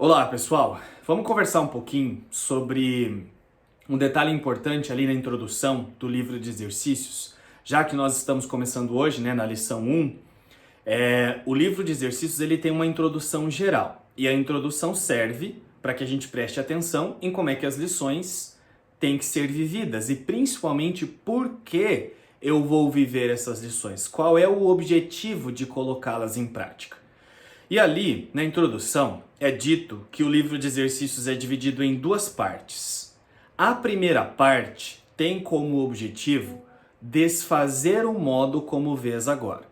Olá, pessoal. Vamos conversar um pouquinho sobre um detalhe importante ali na introdução do livro de exercícios. Já que nós estamos começando hoje, na lição 1, o livro de exercícios ele tem uma introdução geral. E a introdução serve para que a gente preste atenção em como é que as lições têm que ser vividas e principalmente por que eu vou viver essas lições. Qual é o objetivo de colocá-las em prática? E ali, na introdução, é dito que o livro de exercícios é dividido em duas partes. A primeira parte tem como objetivo desfazer o modo como vês agora.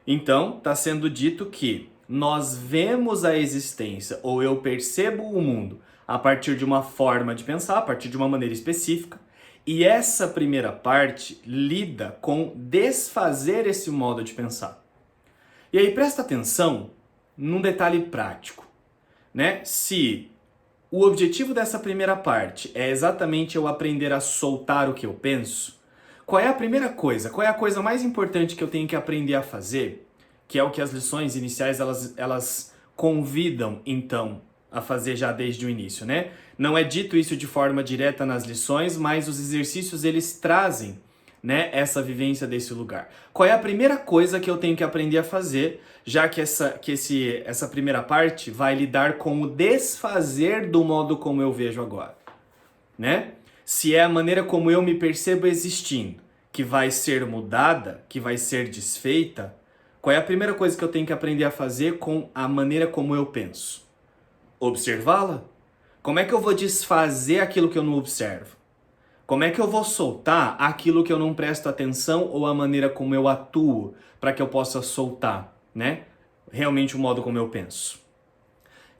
Então, está sendo dito que nós vemos a existência, ou eu percebo o mundo, a partir de uma forma de pensar, a partir de uma maneira específica, e essa primeira parte lida com desfazer esse modo de pensar. E aí, presta atenção num detalhe prático, Se o objetivo dessa primeira parte é exatamente eu aprender a soltar o que eu penso, qual é a primeira coisa? Qual é a coisa mais importante que eu tenho que aprender a fazer? Que é o que as lições iniciais elas convidam, então, a fazer já desde o início, Não é dito isso de forma direta nas lições, mas os exercícios eles trazem essa vivência desse lugar. Qual é a primeira coisa que eu tenho que aprender a fazer, já que essa primeira parte vai lidar com o desfazer do modo como eu vejo agora, Se é a maneira como eu me percebo existindo, que vai ser mudada, que vai ser desfeita, qual é a primeira coisa que eu tenho que aprender a fazer com a maneira como eu penso? Observá-la? Como é que eu vou desfazer aquilo que eu não observo? Como é que eu vou soltar aquilo que eu não presto atenção ou a maneira como eu atuo para que eu possa soltar, Realmente o modo como eu penso.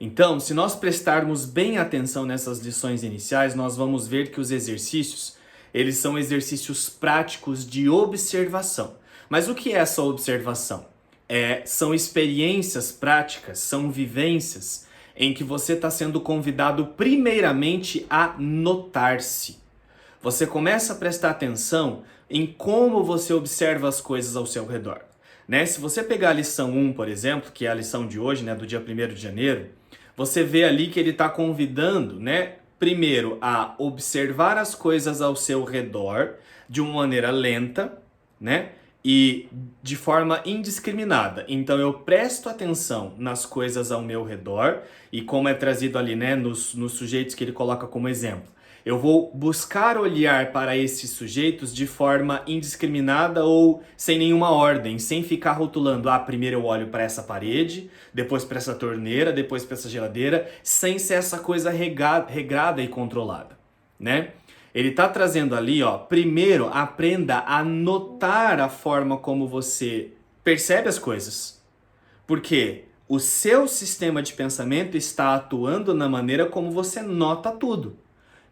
Então, se nós prestarmos bem atenção nessas lições iniciais, nós vamos ver que os exercícios, eles são exercícios práticos de observação. Mas o que é essa observação? São experiências práticas, são vivências em que você está sendo convidado primeiramente a notar-se. Você começa a prestar atenção em como você observa as coisas ao seu redor. Se você pegar a lição 1, por exemplo, que é a lição de hoje, do dia 1º de janeiro, você vê ali que ele está convidando, primeiro a observar as coisas ao seu redor de uma maneira lenta, e de forma indiscriminada. Então eu presto atenção nas coisas ao meu redor e como é trazido ali, nos sujeitos que ele coloca como exemplo. Eu vou buscar olhar para esses sujeitos de forma indiscriminada ou sem nenhuma ordem, sem ficar rotulando, primeiro eu olho para essa parede, depois para essa torneira, depois para essa geladeira, sem ser essa coisa regrada e controlada, Ele está trazendo ali, primeiro aprenda a notar a forma como você percebe as coisas, porque o seu sistema de pensamento está atuando na maneira como você nota tudo.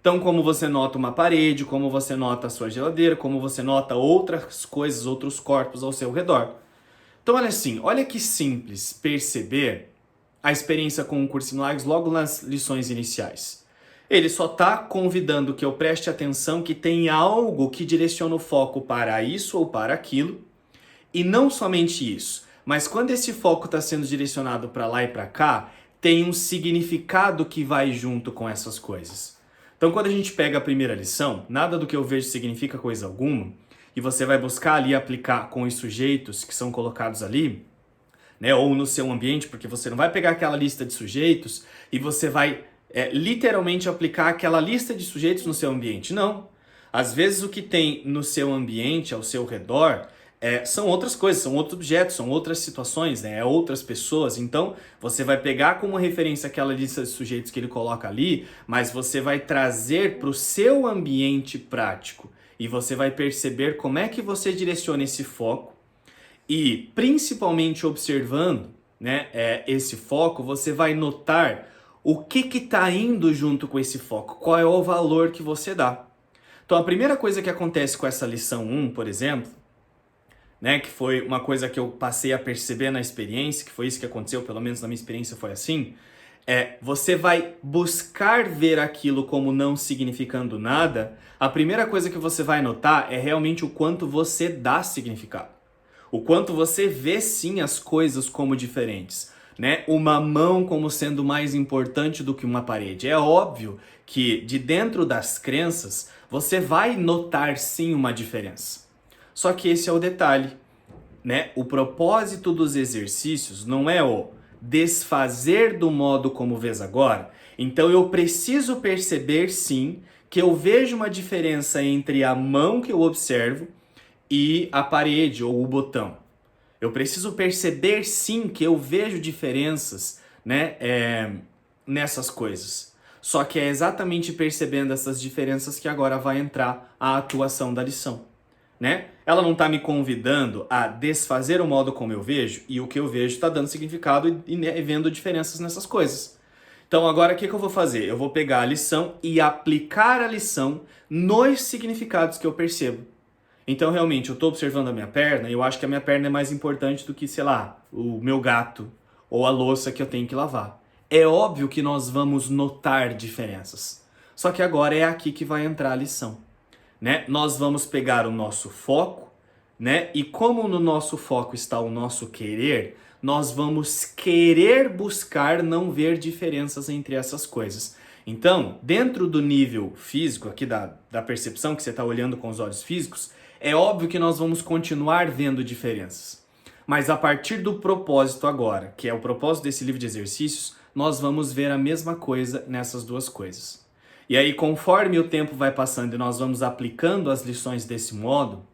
Então, como você nota uma parede, como você nota a sua geladeira, como você nota outras coisas, outros corpos ao seu redor. Então, olha que simples perceber a experiência com o Curso em Milagres logo nas lições iniciais. Ele só está convidando que eu preste atenção que tem algo que direciona o foco para isso ou para aquilo. E não somente isso, mas quando esse foco está sendo direcionado para lá e para cá, tem um significado que vai junto com essas coisas. Então, quando a gente pega a primeira lição, nada do que eu vejo significa coisa alguma, e você vai buscar ali aplicar com os sujeitos que são colocados ali, ou no seu ambiente, porque você não vai pegar aquela lista de sujeitos e você vai literalmente aplicar aquela lista de sujeitos no seu ambiente. Não. Às vezes o que tem no seu ambiente, ao seu redor, são outras coisas, são outros objetos, são outras situações, outras pessoas. Então, você vai pegar como referência aquela lista de sujeitos que ele coloca ali, mas você vai trazer para o seu ambiente prático e você vai perceber como é que você direciona esse foco e, principalmente observando esse foco, você vai notar o que está indo junto com esse foco, qual é o valor que você dá. Então, a primeira coisa que acontece com essa lição 1, por exemplo, que foi uma coisa que eu passei a perceber na experiência, que foi isso que aconteceu, pelo menos na minha experiência foi assim, você vai buscar ver aquilo como não significando nada, a primeira coisa que você vai notar é realmente o quanto você dá significado. O quanto você vê sim as coisas como diferentes. né, uma mão como sendo mais importante do que uma parede. É óbvio que de dentro das crenças você vai notar sim uma diferença. Só que esse é o detalhe, né? O propósito dos exercícios não é o desfazer do modo como vês agora. Então eu preciso perceber sim que eu vejo uma diferença entre a mão que eu observo e a parede ou o botão. Eu preciso perceber sim que eu vejo diferenças, né, nessas coisas. Só que é exatamente percebendo essas diferenças que agora vai entrar a atuação da lição, né? Ela não está me convidando a desfazer o modo como eu vejo, e o que eu vejo está dando significado e vendo diferenças nessas coisas. Então agora o que eu vou fazer? Eu vou pegar a lição e aplicar a lição nos significados que eu percebo. Então realmente eu estou observando a minha perna e eu acho que a minha perna é mais importante do que, sei lá, o meu gato ou a louça que eu tenho que lavar. É óbvio que nós vamos notar diferenças. Só que agora é aqui que vai entrar a lição, né? Nós vamos pegar o nosso foco, né? E como no nosso foco está o nosso querer, nós vamos querer buscar não ver diferenças entre essas coisas. Então, dentro do nível físico aqui da percepção que você está olhando com os olhos físicos, é óbvio que nós vamos continuar vendo diferenças. Mas a partir do propósito agora, que é o propósito desse livro de exercícios, nós vamos ver a mesma coisa nessas duas coisas. E aí, conforme o tempo vai passando e nós vamos aplicando as lições desse modo,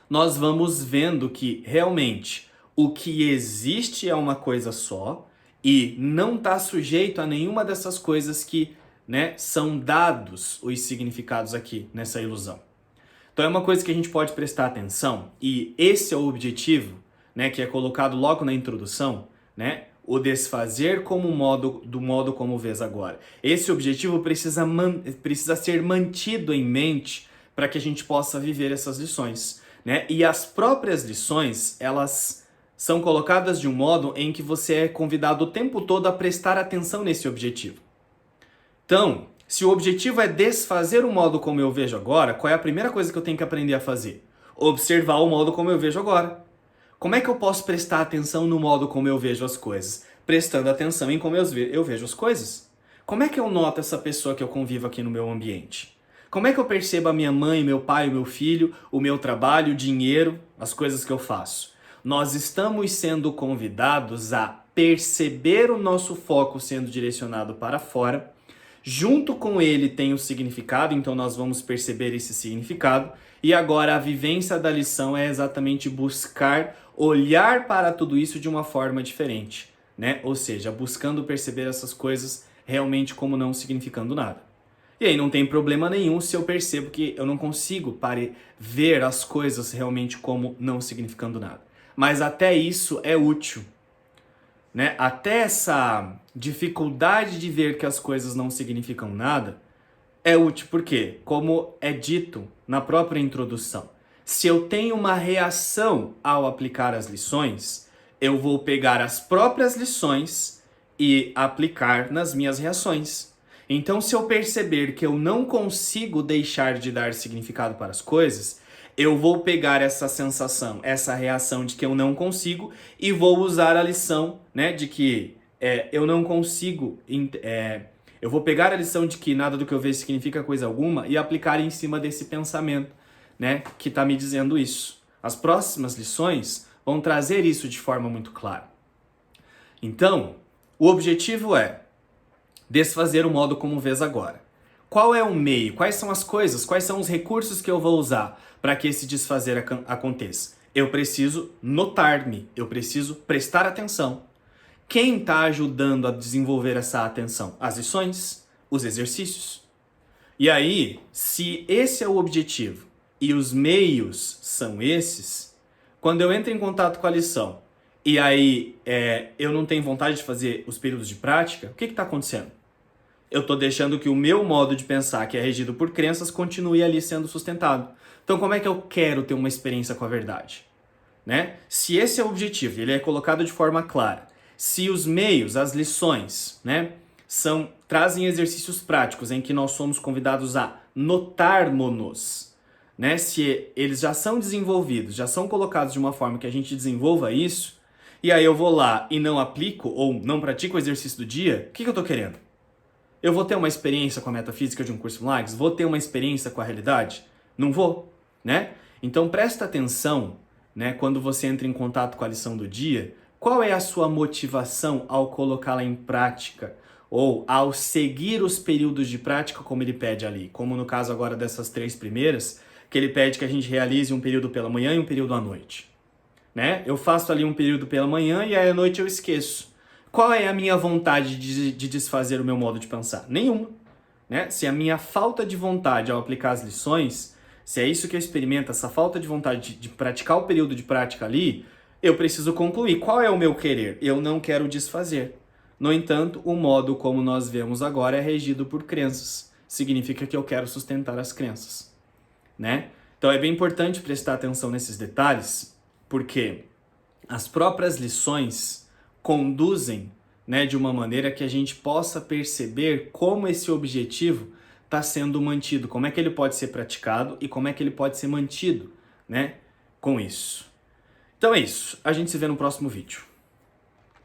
nós vamos vendo que realmente o que existe é uma coisa só e não está sujeito a nenhuma dessas coisas que, né, são dados os significados aqui nessa ilusão. Então é uma coisa que a gente pode prestar atenção e esse é o objetivo, né, que é colocado logo na introdução, né? O desfazer do modo como vês agora. Esse objetivo precisa ser mantido em mente para que a gente possa viver essas lições, né? E as próprias lições, elas são colocadas de um modo em que você é convidado o tempo todo a prestar atenção nesse objetivo. Então, se o objetivo é desfazer o modo como eu vejo agora, qual é a primeira coisa que eu tenho que aprender a fazer? Observar o modo como eu vejo agora. Como é que eu posso prestar atenção no modo como eu vejo as coisas? Prestando atenção em como eu vejo as coisas. Como é que eu noto essa pessoa que eu convivo aqui no meu ambiente? Como é que eu percebo a minha mãe, meu pai, o meu filho, o meu trabalho, o dinheiro, as coisas que eu faço? Nós estamos sendo convidados a perceber o nosso foco sendo direcionado para fora. Junto com ele tem o significado, então nós vamos perceber esse significado. E agora a vivência da lição é exatamente buscar olhar para tudo isso de uma forma diferente, né? Ou seja, buscando perceber essas coisas realmente como não significando nada. E aí não tem problema nenhum se eu percebo que eu não consigo ver as coisas realmente como não significando nada. Mas até isso é útil, né? Até essa dificuldade de ver que as coisas não significam nada é útil porque, como é dito na própria introdução, se eu tenho uma reação ao aplicar as lições, eu vou pegar as próprias lições e aplicar nas minhas reações. Então, se eu perceber que eu não consigo deixar de dar significado para as coisas, eu vou pegar essa sensação, essa reação de que eu não consigo e vou usar a lição, né, de que eu não consigo... eu vou pegar a lição de que nada do que eu vejo significa coisa alguma e aplicar em cima desse pensamento, né, que está me dizendo isso. As próximas lições vão trazer isso de forma muito clara. Então, o objetivo é desfazer o modo como vês agora. Qual é o meio? Quais são as coisas? Quais são os recursos que eu vou usar para que esse desfazer aconteça? Eu preciso notar-me, eu preciso prestar atenção. Quem está ajudando a desenvolver essa atenção? As lições, os exercícios. E aí, se esse é o objetivo e os meios são esses, quando eu entro em contato com a lição e aí eu não tenho vontade de fazer os períodos de prática, o que está acontecendo? Eu estou deixando que o meu modo de pensar, que é regido por crenças, continue ali sendo sustentado. Então, como é que eu quero ter uma experiência com a verdade? Né? Se esse é o objetivo, ele é colocado de forma clara, se os meios, as lições, né, trazem exercícios práticos em que nós somos convidados a notarmos-nos, né, se eles já são desenvolvidos, já são colocados de uma forma que a gente desenvolva isso, e aí eu vou lá e não aplico ou não pratico o exercício do dia, o que eu estou querendo? Eu vou ter uma experiência com a metafísica de um curso Milagres? Vou ter uma experiência com a realidade? Não vou, né? Então presta atenção, né, quando você entra em contato com a lição do dia, qual é a sua motivação ao colocá-la em prática ou ao seguir os períodos de prática como ele pede ali, como no caso agora dessas 3 primeiras, que ele pede que a gente realize um período pela manhã e um período à noite, né? Eu faço ali um período pela manhã e aí à noite eu esqueço. Qual é a minha vontade de desfazer o meu modo de pensar? Nenhuma, né? Se a minha falta de vontade ao aplicar as lições, se é isso que eu experimento, essa falta de vontade de praticar o período de prática ali, eu preciso concluir. Qual é o meu querer? Eu não quero desfazer. No entanto, o modo como nós vemos agora é regido por crenças. Significa que eu quero sustentar as crenças, né? Então é bem importante prestar atenção nesses detalhes, porque as próprias lições conduzem, né, de uma maneira que a gente possa perceber como esse objetivo está sendo mantido, como é que ele pode ser praticado e como é que ele pode ser mantido, né, com isso. Então é isso, a gente se vê no próximo vídeo.